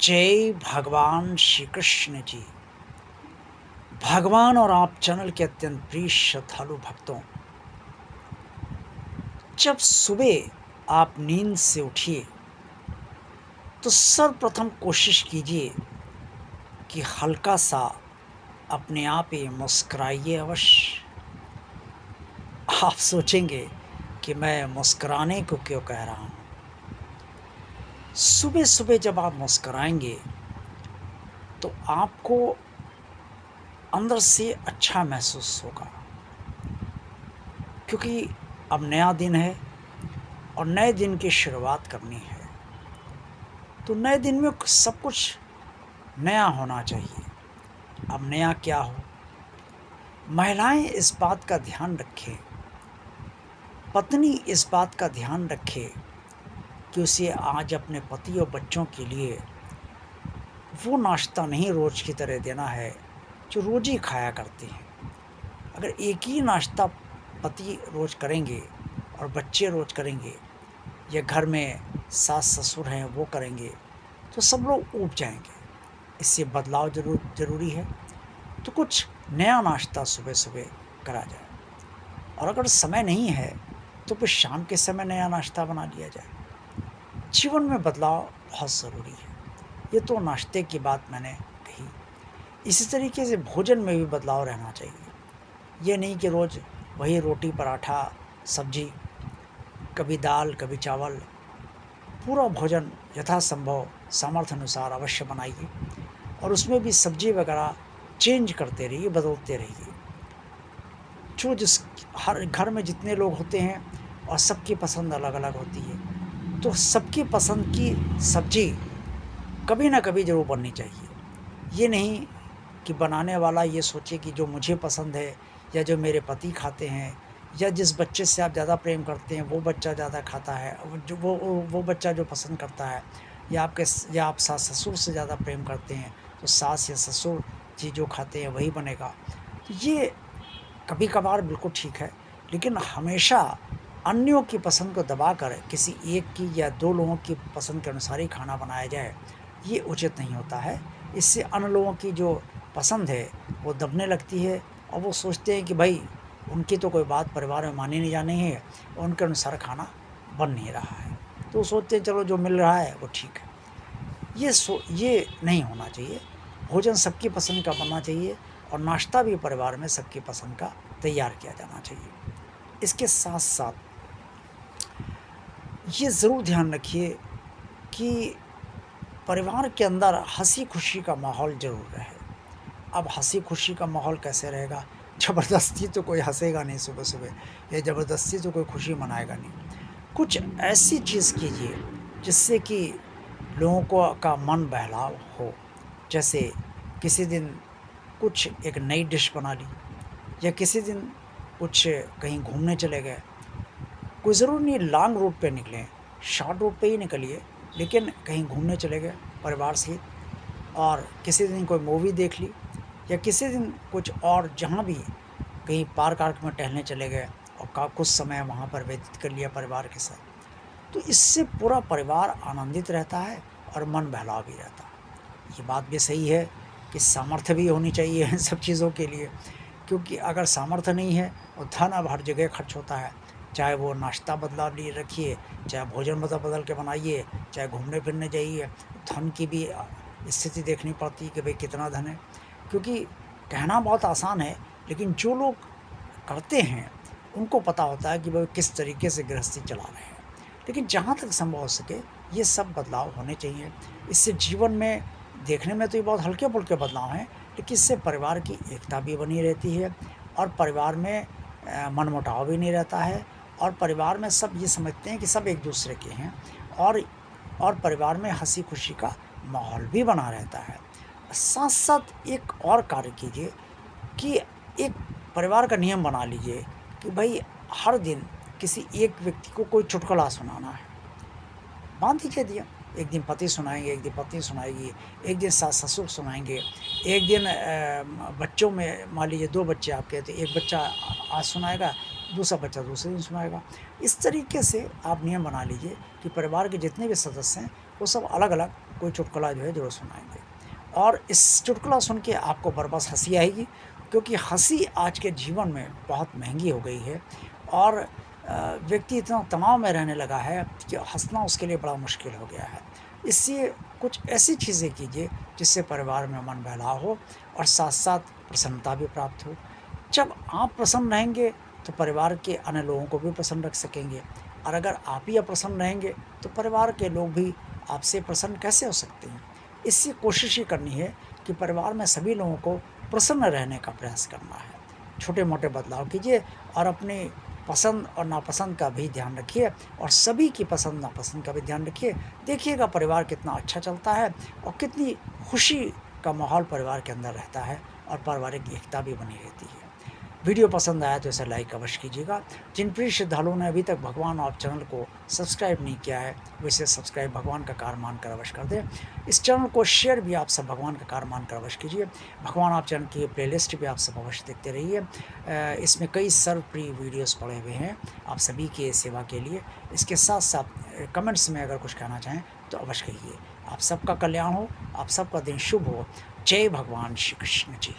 जय भगवान श्री कृष्ण जी। भगवान और आप चैनल के अत्यंत प्रिय श्रद्धालु भक्तों, जब सुबह आप नींद से उठिए तो सर्वप्रथम कोशिश कीजिए कि हल्का सा अपने आप ही मुस्कुराइए अवश्य। आप सोचेंगे कि मैं मुस्कुराने को क्यों कह रहा हूँ। सुबह सुबह जब आप मुस्कुराएंगे तो आपको अंदर से अच्छा महसूस होगा, क्योंकि अब नया दिन है और नए दिन की शुरुआत करनी है। तो नए दिन में सब कुछ नया होना चाहिए। अब नया क्या हो, महिलाएं इस बात का ध्यान रखें, पत्नी इस बात का ध्यान रखे कि उसे आज अपने पति और बच्चों के लिए वो नाश्ता नहीं रोज की तरह देना है जो रोज ही खाया करते हैं। अगर एक ही नाश्ता पति रोज करेंगे और बच्चे रोज करेंगे, या घर में सास ससुर हैं वो करेंगे, तो सब लोग ऊब जाएंगे। इससे बदलाव ज़रूरी है। तो कुछ नया नाश्ता सुबह सुबह करा जाए, और अगर समय नहीं है तो फिर शाम के समय नया नाश्ता बना लिया जाए। जीवन में बदलाव बहुत ज़रूरी है। ये तो नाश्ते की बात मैंने कही। इसी तरीके से भोजन में भी बदलाव रहना चाहिए। ये नहीं कि रोज़ वही रोटी पराठा सब्जी, कभी दाल कभी चावल। पूरा भोजन यथासंभव सामर्थ्य अनुसार अवश्य बनाइए, और उसमें भी सब्जी वगैरह चेंज करते रहिए, बदलते रहिए। जो जिस हर घर में जितने लोग होते हैं और सबकी पसंद अलग अलग होती है, तो सबकी पसंद की सब्जी कभी ना कभी ज़रूर बननी चाहिए। ये नहीं कि बनाने वाला ये सोचे कि जो मुझे पसंद है या जो मेरे पति खाते हैं या जिस बच्चे से आप ज़्यादा प्रेम करते हैं वो बच्चा ज़्यादा खाता है, जो वो बच्चा जो पसंद करता है, या आप सास ससुर से ज़्यादा प्रेम करते हैं तो सास या ससुर जी जो खाते हैं वही बनेगा। तो ये कभी कभार बिल्कुल ठीक है, लेकिन हमेशा अन्यों की पसंद को दबाकर किसी एक की या दो लोगों की पसंद के अनुसार ही खाना बनाया जाए, ये उचित नहीं होता है। इससे अन्य लोगों की जो पसंद है वो दबने लगती है, और वो सोचते हैं कि भाई उनकी तो कोई बात परिवार में मानी नहीं जानी है, और उनके अनुसार खाना बन नहीं रहा है, तो वो सोचते हैं चलो जो मिल रहा है वो ठीक है। ये नहीं होना चाहिए। भोजन सबकी पसंद का बनना चाहिए, और नाश्ता भी परिवार में सबकी पसंद का तैयार किया जाना चाहिए। इसके साथ साथ ये ज़रूर ध्यान रखिए कि परिवार के अंदर हँसी खुशी का माहौल ज़रूर रहे। अब हँसी खुशी का माहौल कैसे रहेगा? ज़बरदस्ती तो कोई हँसेगा नहीं सुबह सुबह, या ज़बरदस्ती तो कोई खुशी मनाएगा नहीं। कुछ ऐसी चीज़ कीजिए जिससे कि लोगों को का मन बहलाव हो। जैसे किसी दिन कुछ एक नई डिश बना ली, या किसी दिन कुछ कहीं घूमने चले गए। कोई ज़रूरी नहीं लॉन्ग रूट पे निकलें, शॉर्ट रूट पे ही निकलिए, लेकिन कहीं घूमने चले गए परिवार सहित, और किसी दिन कोई मूवी देख ली, या किसी दिन कुछ और जहाँ भी कहीं पार्क आर्क में टहलने चले गए और का कुछ समय वहाँ पर व्यतीत कर लिया परिवार के साथ। तो इससे पूरा परिवार आनंदित रहता है और मन बहलाव भी रहता है। ये बात भी सही है कि सामर्थ्य भी होनी चाहिए इन सब चीज़ों के लिए, क्योंकि अगर सामर्थ्य नहीं है और धन अब हर जगह खर्च होता है। चाहे वो नाश्ता बदला लिए रखिए, चाहे भोजन बदल बदल के बनाइए, चाहे घूमने फिरने जाइए, धन की भी स्थिति देखनी पड़ती है कि भाई कितना धन है। क्योंकि कहना बहुत आसान है, लेकिन जो लोग करते हैं उनको पता होता है कि भाई किस तरीके से गृहस्थी चला रहे हैं। लेकिन जहाँ तक संभव हो सके ये सब बदलाव होने चाहिए। इससे जीवन में देखने में तो ये बहुत हल्के-फुल्के बदलाव हैं, लेकिन इससे परिवार की एकता भी बनी रहती है, और परिवार में मनमुटाव भी नहीं रहता है, और परिवार में सब ये समझते हैं कि सब एक-दूसरे के हैं, और परिवार में हँसी-खुशी का माहौल भी बना रहता है। साथ-साथ एक और कार्य कीजिए कि एक परिवार का नियम बना लीजिए कि भई हर दिन किसी एक व्यक्ति को कोई चुटकुला सुनाना है। बाँध दीजिए दिया। एक दिन पति सुनाएँगे, एक दिन पत्नी सुनाएगी, एक दिन सास-ससुर सुनाएँगे, एक दिन बच्चों में मान लीजिए 2 बच्चे आपके हैं तो एक बच्चा आज सुनाएगा, दूसरा बच्चा दूसरे दिन सुनाएगा। इस तरीके से आप नियम बना लीजिए कि परिवार के जितने भी सदस्य हैं वो सब अलग-अलग कोई चुटकुला जो है ज़रूर सुनाएंगे। और इस चुटकुला सुन के आपको बरबस हंसी आएगी, क्योंकि हंसी आज के जीवन में बहुत महंगी हो गई है। और व्यक्ति इतना तनाव में रहने लगा है कि हंसना उसके लिए बड़ा मुश्किल हो गया है। इसलिए कुछ ऐसी चीज़ें कीजिए जिससे परिवार में मन बहलाव हो और साथ साथ प्रसन्नता भी प्राप्त हो। जब आप प्रसन्न रहेंगे तो परिवार के अन्य लोगों को भी प्रसन्न रख सकेंगे, और अगर आप ही अप्रसन्न रहेंगे तो परिवार के लोग भी आपसे प्रसन्न कैसे हो सकते हैं। इससे कोशिश ये करनी है कि परिवार में सभी लोगों को प्रसन्न रहने का प्रयास करना है। छोटे मोटे बदलाव कीजिए और अपनी पसंद और नापसंद का भी ध्यान रखिए, और सभी की पसंद नापसंद का भी ध्यान रखिए। देखिएगा परिवार कितना अच्छा चलता है और कितनी खुशी का माहौल परिवार के अंदर रहता है, और पारिवारिक एकता भी बनी रहती है। वीडियो पसंद आया तो इसे लाइक अवश्य कीजिएगा। जिन प्रिय श्रद्धालुओं ने अभी तक भगवान आप चैनल को सब्सक्राइब नहीं किया है, वो इसे सब्सक्राइब भगवान का कार्य मानकर अवश्य कर दें। इस चैनल को शेयर भी आप सब भगवान का कार्य मानकर अवश्य कीजिए। भगवान आप चैनल की प्लेलिस्ट भी आप सब अवश्य देखते रहिए। इसमें कई सर्वप्रिय वीडियोस पड़े हुए हैं आप सभी के सेवा के लिए। इसके साथ साथ कमेंट्स में अगर कुछ कहना चाहें तो अवश्य कहिए। आप सबका कल्याण हो, आप सबका दिन शुभ हो। जय भगवान श्री कृष्ण जी।